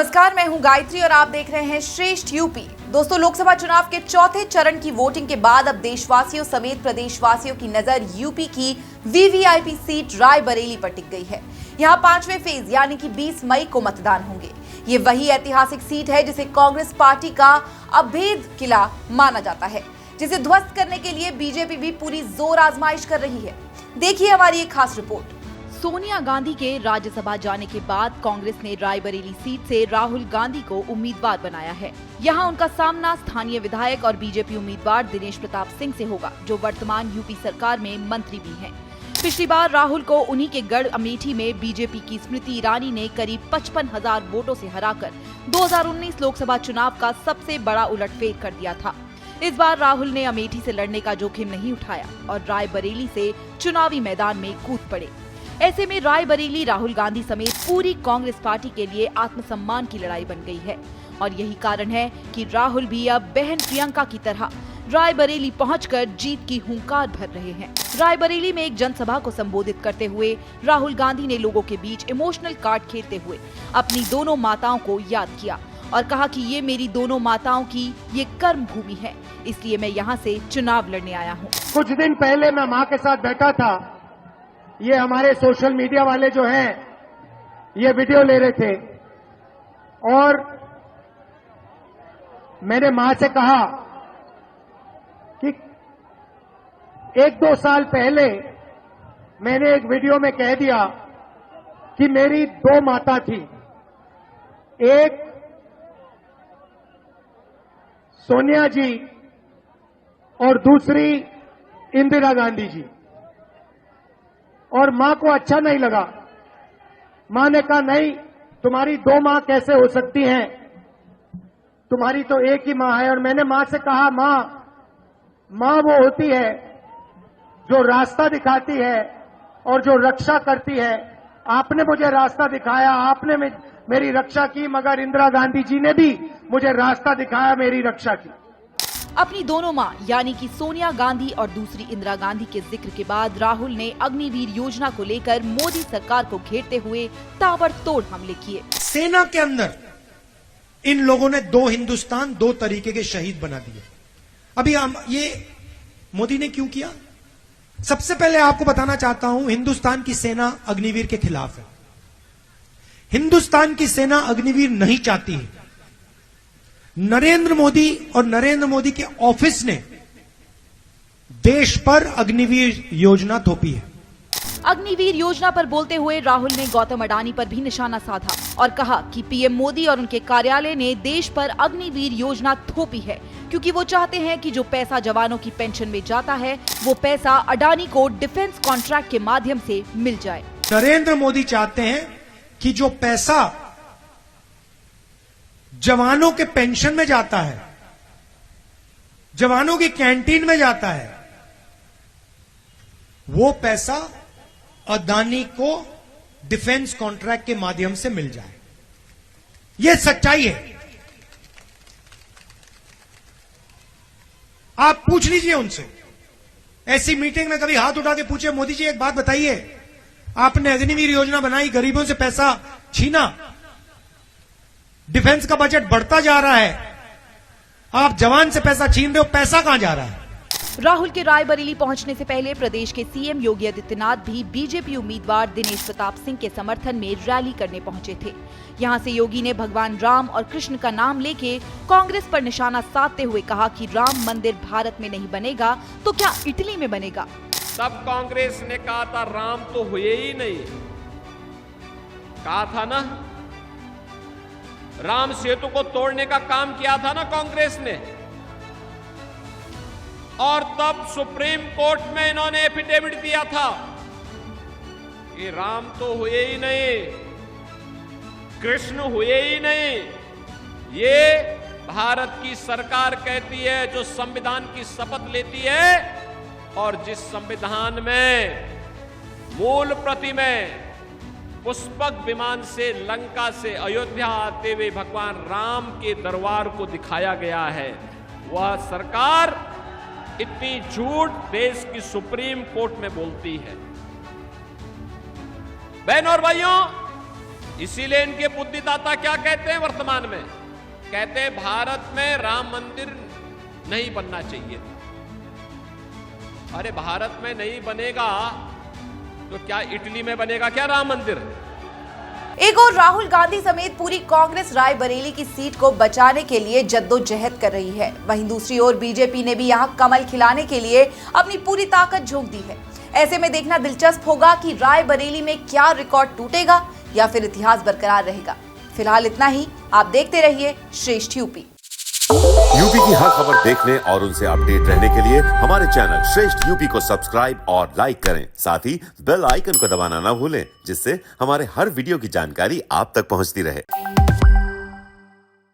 नमस्कार, मैं हूं गायत्री और आप देख रहे हैं श्रेष्ठ यूपी। दोस्तों, लोकसभा चुनाव के चौथे चरण की वोटिंग के बाद अब देशवासियों समेत प्रदेशवासियों की नजर यूपी की वीवीआईपी सीट रायबरेली पर टिक गई है। यहां पांचवें फेज यानी कि 20 मई को मतदान होंगे। ये वही ऐतिहासिक सीट है जिसे कांग्रेस पार्टी का अभेद किला माना जाता है, जिसे ध्वस्त करने के लिए बीजेपी भी पूरी जोर आजमाइश कर रही है। देखिए हमारी एक खास रिपोर्ट। सोनिया गांधी के राज्यसभा जाने के बाद कांग्रेस ने रायबरेली सीट से राहुल गांधी को उम्मीदवार बनाया है। यहां उनका सामना स्थानीय विधायक और बीजेपी उम्मीदवार दिनेश प्रताप सिंह से होगा, जो वर्तमान यूपी सरकार में मंत्री भी हैं। पिछली बार राहुल को उन्हीं के गढ़ अमेठी में बीजेपी की स्मृति ईरानी ने करीब 55,000 वोटों से हराकर 2019 लोकसभा चुनाव का सबसे बड़ा उलटफेर कर दिया था। इस बार राहुल ने अमेठी से लड़ने का जोखिम नहीं उठाया और रायबरेली से चुनावी मैदान में कूद पड़े। ऐसे में रायबरेली राहुल गांधी समेत पूरी कांग्रेस पार्टी के लिए आत्मसम्मान की लड़ाई बन गई है और यही कारण है कि राहुल भी अब बहन प्रियंका की तरह रायबरेली पहुंचकर जीत की हुंकार भर रहे हैं। रायबरेली में एक जनसभा को संबोधित करते हुए राहुल गांधी ने लोगों के बीच इमोशनल कार्ड खेलते हुए अपनी दोनों माताओं को याद किया और कहा कि ये मेरी दोनों माताओं की ये कर्म भूमि है, इसलिए मैं यहाँ से चुनाव लड़ने आया हूँ। कुछ दिन पहले मैं माँ के साथ बैठा था। ये हमारे सोशल मीडिया वाले जो हैं ये वीडियो ले रहे थे और मैंने मां से कहा कि 1-2 साल पहले मैंने एक वीडियो में कह दिया कि मेरी 2 माता थी, एक सोनिया जी और दूसरी इंदिरा गांधी जी। और मां को अच्छा नहीं लगा। मां ने कहा नहीं, तुम्हारी 2 मां कैसे हो सकती हैं, तुम्हारी तो एक ही मां है। और मैंने मां से कहा मां वो होती है जो रास्ता दिखाती है और जो रक्षा करती है। आपने मुझे रास्ता दिखाया, आपने मेरी रक्षा की, मगर इंदिरा गांधी जी ने भी मुझे रास्ता दिखाया, मेरी रक्षा की। अपनी दोनों मां यानी कि सोनिया गांधी और दूसरी इंदिरा गांधी के जिक्र के बाद राहुल ने अग्निवीर योजना को लेकर मोदी सरकार को घेरते हुए ताबड़तोड़ हमले किए। सेना के अंदर इन लोगों ने 2 हिंदुस्तान 2 तरीके के शहीद बना दिए। अभी ये मोदी ने क्यों किया? सबसे पहले आपको बताना चाहता हूं, हिंदुस्तान की सेना अग्निवीर के खिलाफ है। हिंदुस्तान की सेना अग्निवीर नहीं चाहती है। नरेंद्र मोदी और नरेंद्र मोदी के ऑफिस ने देश पर अग्निवीर योजना थोपी है। अग्निवीर योजना पर बोलते हुए राहुल ने गौतम अडानी पर भी निशाना साधा और कहा कि पीएम मोदी और उनके कार्यालय ने देश पर अग्निवीर योजना थोपी है, क्योंकि वो चाहते हैं कि जो पैसा जवानों की पेंशन में जाता है वो पैसा अडानी को डिफेंस कॉन्ट्रैक्ट के माध्यम से मिल जाए। नरेंद्र मोदी चाहते हैं कि जो पैसा जवानों के पेंशन में जाता है, जवानों की कैंटीन में जाता है, वो पैसा अदानी को डिफेंस कॉन्ट्रैक्ट के माध्यम से मिल जाए। यह सच्चाई है। आप पूछ लीजिए उनसे, ऐसी मीटिंग में कभी हाथ उठा के पूछे, मोदी जी एक बात बताइए, आपने अग्निवीर योजना बनाई, गरीबों से पैसा छीना, डिफेंस का बजट बढ़ता जा रहा है, आप जवान से पैसा छीन रहे हो, पैसा कहां जा रहा है? राहुल के रायबरेली पहुंचने से पहले प्रदेश के सीएम योगी आदित्यनाथ भी बीजेपी उम्मीदवार दिनेश प्रताप सिंह के समर्थन में रैली करने पहुंचे थे। यहां से योगी ने भगवान राम और कृष्ण का नाम लेके कांग्रेस पर निशाना साधते हुए कहा कि राम मंदिर भारत में नहीं बनेगा तो क्या इटली में बनेगा। तब कांग्रेस ने कहा था राम तो हुए ही नहीं, कहा था ना, राम सेतु को तोड़ने का काम किया था ना कांग्रेस ने। और तब सुप्रीम कोर्ट में इन्होंने एफिडेविट दिया था कि राम तो हुए ही नहीं, कृष्ण हुए ही नहीं। ये भारत की सरकार कहती है जो संविधान की शपथ लेती है और जिस संविधान में मूल प्रति में पुष्पक विमान से लंका से अयोध्या आते हुए भगवान राम के दरबार को दिखाया गया है, वह सरकार इतनी झूठ देश की सुप्रीम कोर्ट में बोलती है। बहनों और भाइयों, इसीलिए इनके बुद्धिदाता क्या कहते हैं वर्तमान में? कहते हैं भारत में राम मंदिर नहीं बनना चाहिए। अरे भारत में नहीं बनेगा तो क्या इटली में बनेगा क्या राम मंदिर? एक और राहुल गांधी समेत पूरी कांग्रेस रायबरेली की सीट को बचाने के लिए जद्दोजहद कर रही है। वहीं दूसरी ओर बीजेपी ने भी यहां कमल खिलाने के लिए अपनी पूरी ताकत झोंक दी है। ऐसे में देखना दिलचस्प होगा कि रायबरेली में क्या रिकॉर्ड टूटेगा या फिर इतिहास बरकरार रहेगा। फिलहाल इतना ही। आप देखते रहिए श्रेष्ठ यूपी। यूपी की हर खबर देखने और उनसे अपडेट रहने के लिए हमारे चैनल श्रेष्ठ यूपी को सब्सक्राइब और लाइक करें। साथ ही बेल आइकन को दबाना ना भूलें, जिससे हमारे हर वीडियो की जानकारी आप तक पहुंचती रहे।